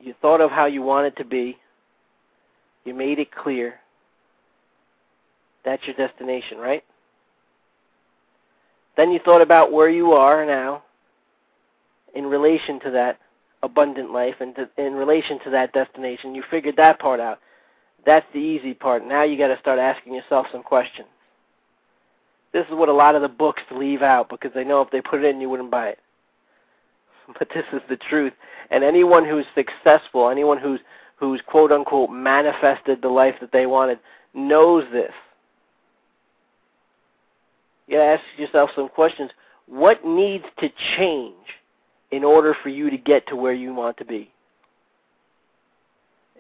You thought of how you want it to be. You made it clear. That's your destination, right? Then you thought about where you are now in relation to that abundant life and in relation to that destination. You figured that part out. That's the easy part. Now you got to start asking yourself some questions. This is what a lot of the books leave out because they know if they put it in, you wouldn't buy it. But this is the truth. And anyone who's successful, anyone who's quote-unquote manifested the life that they wanted, knows this. You got to ask yourself some questions. What needs to change in order for you to get to where you want to be?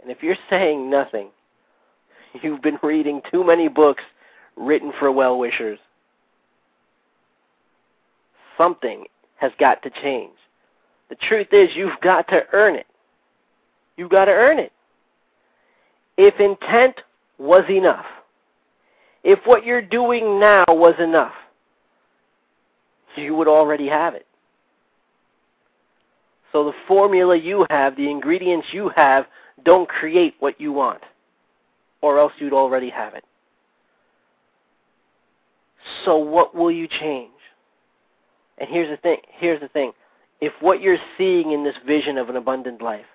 And if you're saying nothing, you've been reading too many books written for well-wishers. Something has got to change. The truth is, you've got to earn it. You've got to earn it. If intent was enough, if what you're doing now was enough, you would already have it. So the formula you have, the ingredients you have, don't create what you want, or else you'd already have it. So what will you change? And here's the thing. If what you're seeing in this vision of an abundant life,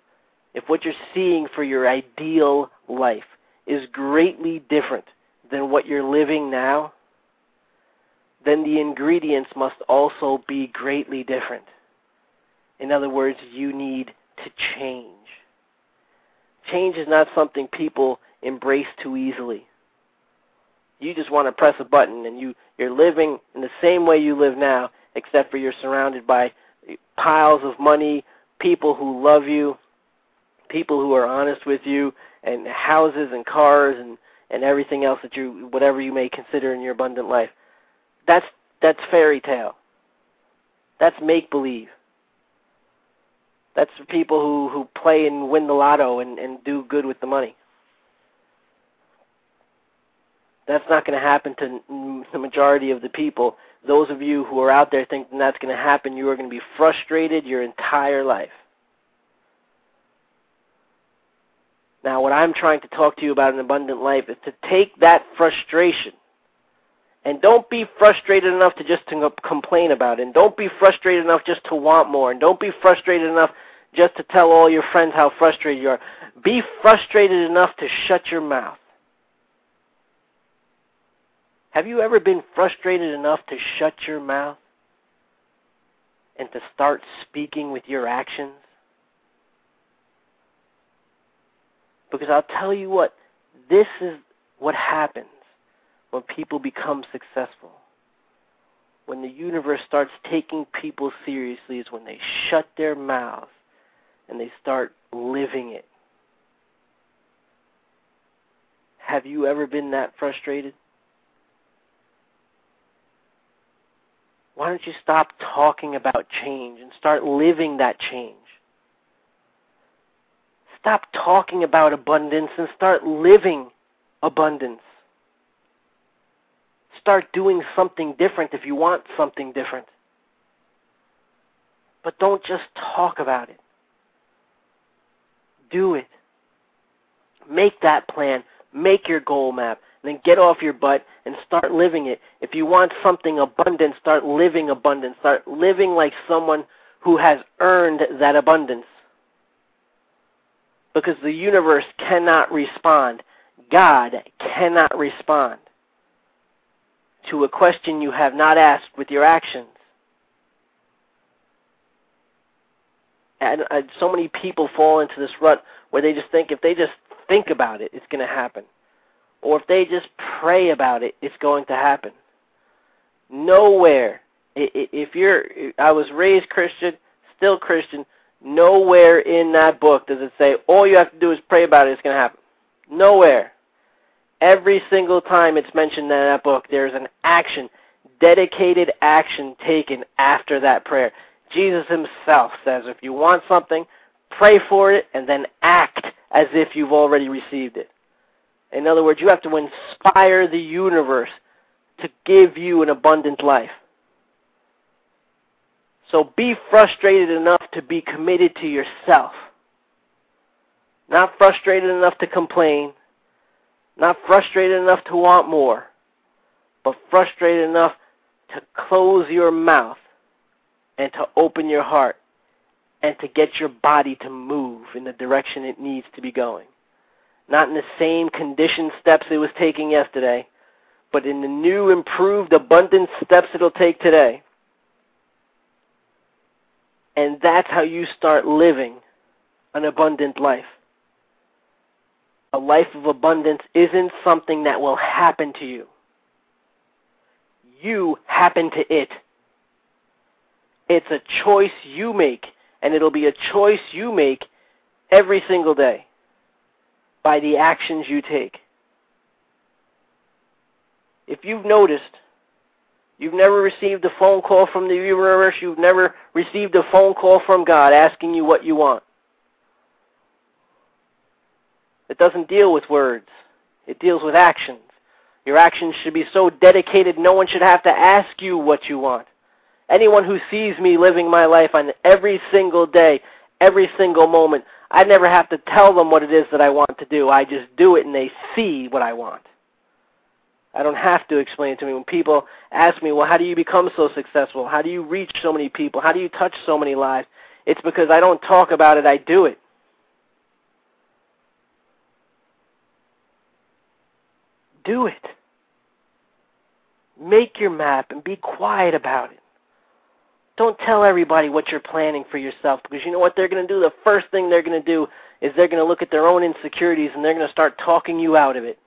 if what you're seeing for your ideal life is greatly different than what you're living now, then the ingredients must also be greatly different. In other words, you need to change. Change is not something people embrace too easily. You just want to press a button and you're living in the same way you live now, except for you're surrounded by piles of money, people who love you, people who are honest with you, and houses and cars and everything else that whatever you may consider in your abundant life. That's fairy tale. That's make-believe. That's for people who play and win the lotto and do good with the money. That's not going to happen to the majority of the people. Those of you who are out there thinking that's going to happen, you are going to be frustrated your entire life. Now, what I'm trying to talk to you about in abundant life is to take that frustration, and don't be frustrated enough to just to complain about it, and don't be frustrated enough just to want more, and don't be frustrated enough just to tell all your friends how frustrated you are. Be frustrated enough to shut your mouth. Have you ever been frustrated enough to shut your mouth and to start speaking with your actions? Because I'll tell you what, this is what happens when people become successful. When the universe starts taking people seriously is when they shut their mouths and they start living it. Have you ever been that frustrated? Why don't you stop talking about change and start living that change? Stop talking about abundance and start living abundance. Start doing something different if you want something different. But don't just talk about it. Do it. Make that plan. Make your goal map. Then get off your butt and start living it. If you want something abundant, start living abundance. Start living like someone who has earned that abundance. Because the universe cannot respond. God cannot respond to a question you have not asked with your actions. And so many people fall into this rut where they just think if they just think about it, it's going to happen. Or if they just pray about it, it's going to happen. Nowhere, I was raised Christian, still Christian, nowhere in that book does it say, all you have to do is pray about it, it's going to happen. Nowhere. Every single time it's mentioned in that book, there's an action, dedicated action taken after that prayer. Jesus himself says, if you want something, pray for it, and then act as if you've already received it. In other words, you have to inspire the universe to give you an abundant life. So be frustrated enough to be committed to yourself. Not frustrated enough to complain, not frustrated enough to want more, but frustrated enough to close your mouth and to open your heart and to get your body to move in the direction it needs to be going. Not in the same conditioned steps it was taking yesterday, but in the new, improved, abundant steps it'll take today. And that's how you start living an abundant life. A life of abundance isn't something that will happen to you. You happen to it. It's a choice you make, and it'll be a choice you make every single day by the actions you take. If you've noticed, you've never received a phone call from the universe, you've never received a phone call from God asking you what you want. It doesn't deal with words. It deals with actions. Your actions should be so dedicated no one should have to ask you what you want. Anyone who sees me living my life on every single day, every single moment, I never have to tell them what it is that I want to do. I just do it and they see what I want. I don't have to explain it to me. When people ask me, well, how do you become so successful? How do you reach so many people? How do you touch so many lives? It's because I don't talk about it, I do it. Do it. Make your map and be quiet about it. Don't tell everybody what you're planning for yourself, because you know what they're going to do? The first thing they're going to do is they're going to look at their own insecurities and they're going to start talking you out of it.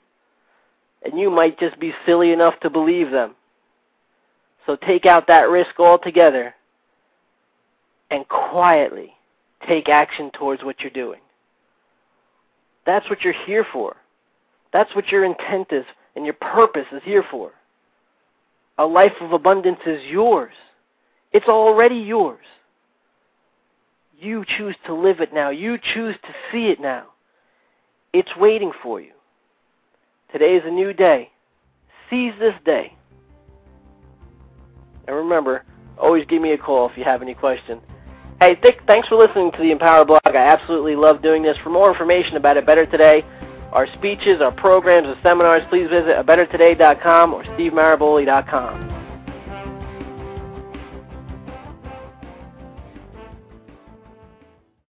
And you might just be silly enough to believe them. So take out that risk altogether and quietly take action towards what you're doing. That's what you're here for. That's what your intent is and your purpose is here for. A life of abundance is yours. It's already yours. You choose to live it now. You choose to see it now. It's waiting for you. Today is a new day. Seize this day. And remember, always give me a call if you have any questions. Hey, thanks for listening to the Empower Blog. I absolutely love doing this. For more information about A Better Today, our speeches, our programs, and seminars, please visit abettertoday.com or stevemaraboli.com.